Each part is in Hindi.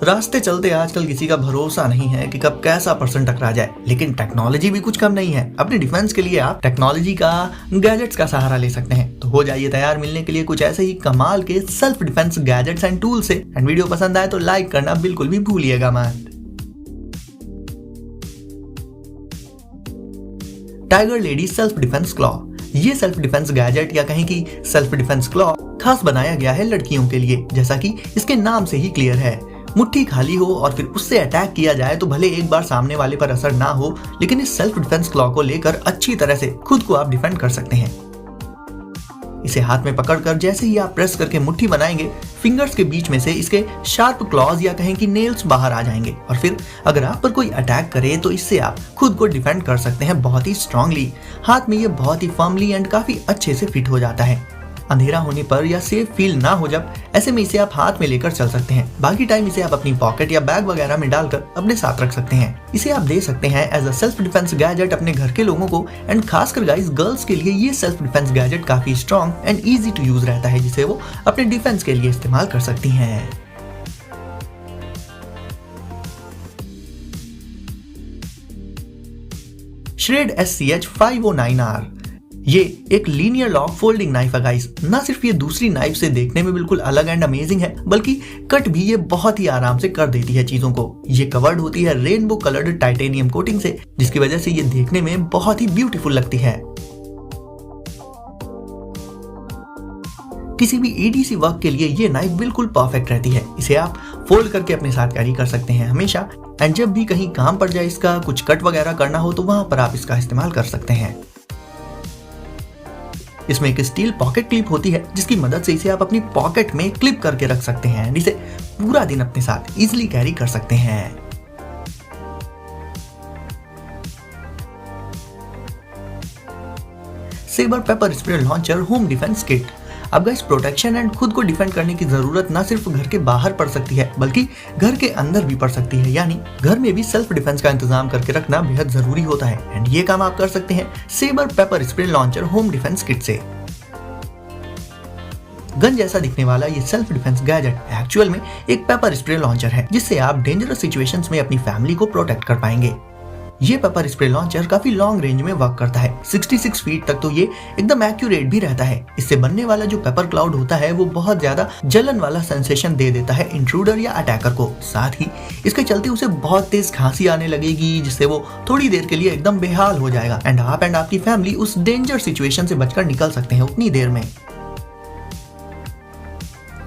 रास्ते चलते आजकल किसी का भरोसा नहीं है कि कब कैसा पर्सन टकरा जाए, लेकिन टेक्नोलॉजी भी कुछ कम नहीं है। अपने डिफेंस के लिए आप टेक्नोलॉजी का, गैजेट्स का सहारा ले सकते हैं। तो हो जाइए तैयार मिलने के लिए कुछ ऐसे ही कमाल के self defence gadgets and tool से। एंड वीडियो पसंद आए तो लाइक करना बिल्कुल भी भूलिएगा मत। Tiger lady self defence claw. ये सेल्फ डिफेंस गैजेट या कहें कि सेल्फ डिफेंस क्लॉ खास बनाया गया है लड़कियों के लिए, जैसा कि इसके नाम से ही क्लियर है। मुट्ठी खाली हो और फिर उससे अटैक किया जाए तो भले एक बार सामने वाले पर असर ना हो, लेकिन इस सेल्फ डिफेंस क्लॉ को लेकर अच्छी तरह से खुद को आप डिफेंड कर सकते हैं। इसे हाथ में पकड़कर जैसे ही आप प्रेस करके मुट्ठी बनाएंगे, फिंगर्स के बीच में से इसके शार्प क्लॉज या कहें कि नेल्स बाहर आ जाएंगे और फिर अगर आप पर कोई अटैक करे तो इससे आप खुद को डिफेंड कर सकते हैं बहुत ही स्ट्रांगली। हाथ में ये बहुत ही फर्मली एंड काफी अच्छे से फिट हो जाता है। अंधेरा होने पर या सेफ फील ना हो जब, ऐसे में इसे आप हाथ में लेकर चल सकते हैं। बाकी टाइम इसे आप अपनी पॉकेट या बैग वगैरह में डालकर अपने साथ रख सकते हैं। इसे आप दे सकते हैं as a self defence gadget अपने घर के लोगों को। एंड खासकर गाइस गर्ल्स के लिए ये सेल्फ डिफेंस गैजेट काफी strong and easy to use रहता है, जिसे वो अपने डिफेंस के लिए इस्तेमाल कर सकती हैं। Schrade SCH 509R। ये एक लीनियर लॉक फोल्डिंग नाइफ है गाइस। ना सिर्फ ये दूसरी नाइफ से देखने में बिल्कुल अलग एंड अमेजिंग है, बल्कि कट भी ये बहुत ही आराम से कर देती है चीजों को। ये कवर्ड होती है रेनबो कलर्ड टाइटेनियम कोटिंग से, जिसकी वजह से ये देखने में बहुत ही ब्यूटीफुल लगती है। किसी भी EDC वर्क के लिए ये नाइफ बिल्कुल परफेक्ट रहती है। इसे आप फोल्ड करके अपने साथ कैरी कर सकते हैं हमेशा। एंड जब भी कहीं काम पड़ जाए, इसका कुछ कट वगैरह करना हो तो वहां पर आप इसका इस्तेमाल कर सकते हैं। इसमें एक स्टील पॉकेट क्लिप होती है, जिसकी मदद से इसे आप अपनी पॉकेट में क्लिप करके रख सकते हैं। इसे पूरा दिन अपने साथ इजीली कैरी कर सकते हैं। Sabre pepper spray launcher home defence kit. अब गाइस प्रोटेक्शन एंड खुद को डिफेंड करने की जरूरत ना सिर्फ घर के बाहर पड़ सकती है, बल्कि घर के अंदर भी पड़ सकती है। यानी घर में भी सेल्फ डिफेंस का इंतजाम करके रखना बेहद जरूरी होता है। एंड ये काम आप कर सकते हैं Sabre pepper spray launcher home defence kit से। गन जैसा दिखने वाला ये सेल्फ डिफेंस गैजेट एक्चुअल में एक पेपर स्प्रे लॉन्चर है, जिससे आप डेंजरस सिचुएशंस में अपनी फैमिली को प्रोटेक्ट कर पाएंगे। ये पेपर स्प्रे लॉन्चर काफी लॉन्ग रेंज में वर्क करता है। 66 फीट तक तो ये एकदम एक्यूरेट भी रहता है। इससे बनने वाला जो पेपर क्लाउड होता है वो बहुत ज्यादा जलन वाला सेंसेशन दे देता है इंट्रूडर या अटैकर को। साथ ही इसके चलते उसे बहुत तेज खांसी आने लगेगी, जिससे वो थोड़ी देर के लिए एकदम बेहाल हो जाएगा। एंड आप एंड आपकी फैमिली उस डेंजर सिचुएशन से बचकर निकल सकते हैं उतनी देर में।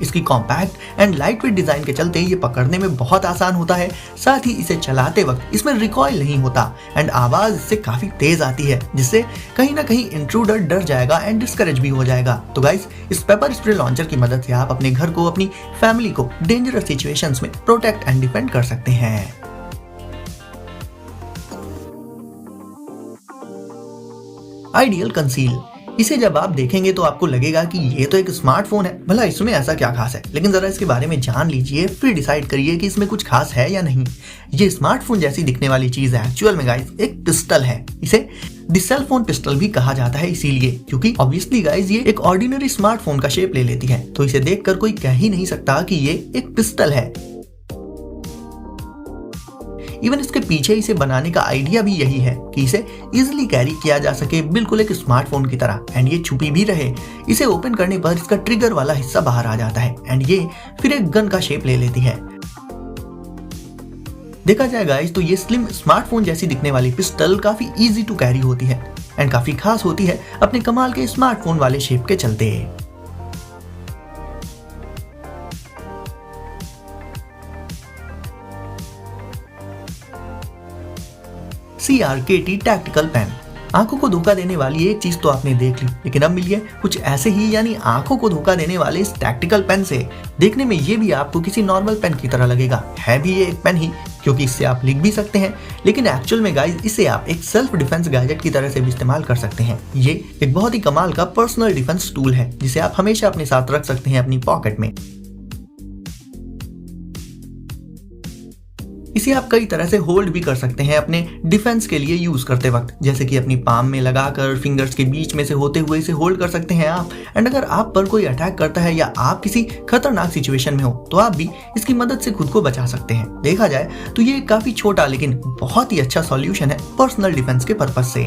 इसकी compact and light weight design के चलते ये पकड़ने में बहुत आसान होता है। साथ ही इसे चलाते वक्त इसमें रिकॉइल नहीं होता एंड आवाज इससे काफी तेज आती है, जिससे कहीं ना कहीं इंट्रूडर डर जाएगा एंड डिस्करेज भी हो जाएगा। तो गाइस इस पेपर स्प्रे लॉन्चर की मदद से आप अपने घर को, अपनी फैमिली को डेंजरस सिचुएशंस में प्रोटेक्ट एंड डिफेंड कर सकते हैं। Ideal conceal. इसे जब आप देखेंगे तो आपको लगेगा कि ये तो एक स्मार्टफोन है, भला इसमें ऐसा क्या खास है। लेकिन जरा इसके बारे में जान लीजिए, फिर डिसाइड करिए कि इसमें कुछ खास है या नहीं। ये स्मार्टफोन जैसी दिखने वाली चीज है एक्चुअल में गाइस एक पिस्टल है। इसे द सेल फोन पिस्टल भी कहा जाता है, इसीलिए क्योंकि ऑब्वियसली गाइस ये एक ऑर्डिनरी स्मार्टफोन का शेप ले लेती है। तो इसे देखकर कोई कह ही नहीं सकता कि ये एक पिस्टल है। इवन इसके पीछे इसे बनाने का आइडिया भी यही है कि इसे इजिली कैरी किया जा सके, बिल्कुल एक स्मार्टफोन की तरह। एंड ये छुपी भी रहे। इसे ओपन करने पर इसका ट्रिगर वाला हिस्सा बाहर आ जाता है एंड ये फिर एक गन का शेप ले लेती है। देखा जाए गाइस तो ये स्लिम स्मार्टफोन जैसी दिखने वाली पिस्टल काफी इजी टू कैरी होती है एंड काफी खास होती है अपने कमाल के स्मार्टफोन वाले शेप के चलते। CRKT tactical pen. आंखों को धोखा देने वाली एक चीज तो आपने देख ली, लेकिन अब मिलिए कुछ ऐसे ही यानी आंखों को धोखा देने वाले इस टैक्टिकल पेन से। देखने में ये भी आपको किसी नॉर्मल पेन की तरह लगेगा, है भी ये एक पेन ही, क्योंकि इससे आप लिख भी सकते हैं। लेकिन एक्चुअल में गाइस इसे आप एक सेल्फ डिफेंस गैजेट की तरह से भी इस्तेमाल कर सकते हैं। ये एक बहुत ही कमाल का पर्सनल डिफेंस टूल है, जिसे आप हमेशा अपने साथ रख सकते हैं अपनी पॉकेट में। इसे आप कई तरह से होल्ड भी कर सकते हैं अपने डिफेंस के लिए यूज करते वक्त, जैसे कि अपनी पाम में लगाकर फिंगर्स के बीच में से होते हुए इसे होल्ड कर सकते हैं आप। एंड अगर आप पर कोई अटैक करता है या आप किसी खतरनाक सिचुएशन में हो तो आप भी इसकी मदद से खुद को बचा सकते हैं। देखा जाए तो ये काफी छोटा लेकिन बहुत ही अच्छा सॉल्यूशन है पर्सनल डिफेंस के पर्पज से।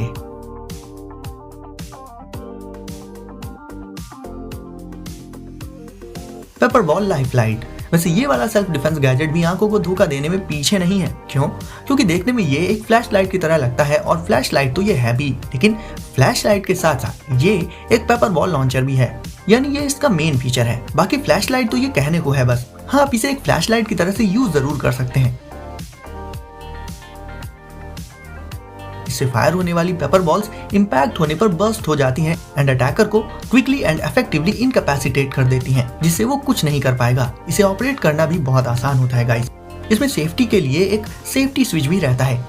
Paper ball life light. वैसे ये वाला सेल्फ डिफेंस गैजेट भी आंखों को धोखा देने में पीछे नहीं है। क्यों? क्योंकि देखने में ये एक फ्लैश लाइट की तरह लगता है और फ्लैश लाइट तो ये है भी, लेकिन फ्लैश लाइट के साथ साथ ये एक पेपर बॉल लॉन्चर भी है, यानी ये इसका मेन फीचर है। बाकी फ्लैश लाइट तो ये कहने को है बस। हाँ, आप इसे एक फ्लैश लाइट की तरह से यूज जरूर कर सकते हैं। इससे फायर होने वाली पेपर बॉल्स इंपैक्ट होने पर बर्स्ट हो जाती हैं एंड अटैकर को क्विकली एंड इफेक्टिवली इनकैपेसिटेट कर देती हैं, जिससे वो कुछ नहीं कर पाएगा। इसे ऑपरेट करना भी बहुत आसान होता है गाइस। इसमें सेफ्टी के लिए एक सेफ्टी स्विच भी रहता है।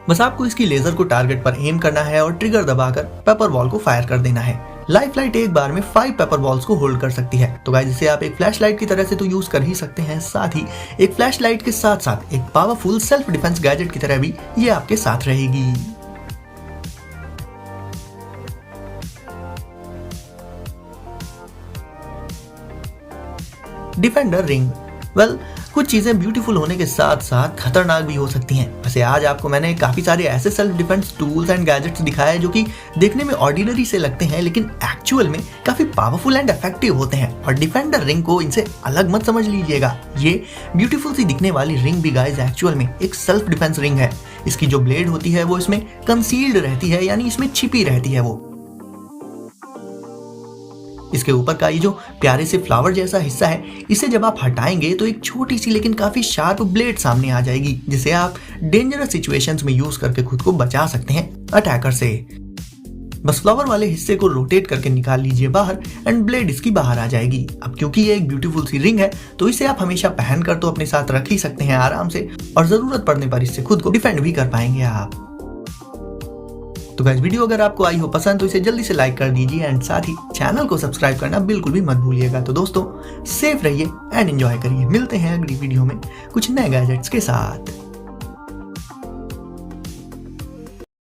बस आपको इसकी लेजर को टारगेट पर एम करना है और ट्रिगर दबाकर पेपर बॉल को फायर कर देना है। लाइफ लाइट एक बार में 5 पेपर बॉल्स को होल्ड कर सकती है। तो गाइस, इसे आप एक फ्लैश लाइट की तरह से तो यूज कर ही सकते हैं, साथ ही एक फ्लैश लाइट के साथ साथ एक पावरफुल सेल्फ डिफेंस गैजेट की तरह भी ये आपके साथ रहेगी। Defender ring. वेल, कुछ चीजें ब्यूटीफुल होने के साथ साथ खतरनाक भी हो सकती हैं। वैसे आज आपको मैंने काफी सारे ऐसे self defence tools and gadgets दिखाए जो कि देखने में ऑर्डिनरी से लगते हैं, लेकिन एक्चुअल में काफी पावरफुल एंड इफेक्टिव होते हैं। और डिफेंडर रिंग को इनसे अलग मत समझ लीजिएगा। ये ब्यूटीफुल सी दिखने वाली रिंग भी गाइस एक्चुअल में एक सेल्फ डिफेंस रिंग है। इसकी जो ब्लेड होती है वो इसमें कंसील्ड रहती है, यानी इसमें छिपी रहती है वो। इसके ऊपर का ये जो प्यारे से फ्लावर जैसा हिस्सा है, इसे जब आप हटाएंगे तो एक छोटी सी लेकिन काफी शार्प ब्लेड सामने आ जाएगी, जिसे आप डेंजरस सिचुएशंस में यूज करके खुद को बचा सकते हैं अटैकर से। बस फ्लावर वाले हिस्से को रोटेट करके निकाल लीजिए बाहर एंड ब्लेड इसकी बाहर आ जाएगी। अब क्योंकि ये एक ब्यूटीफुल सी रिंग है तो इसे आप हमेशा पहनकर तो अपने साथ रख ही सकते हैं आराम से, और जरूरत पड़ने पर इससे खुद को डिफेंड भी कर पाएंगे आप। तो गाइस, वीडियो अगर आपको आई हो पसंद तो इसे जल्दी से लाइक कर दीजिए एंड साथ ही चैनल को सब्सक्राइब करना बिल्कुल भी मत भूलिएगा। तो दोस्तों, सेफ रहिए एंड एंजॉय करिए। मिलते हैं अगली वीडियो में कुछ नए गैजेट्स के साथ।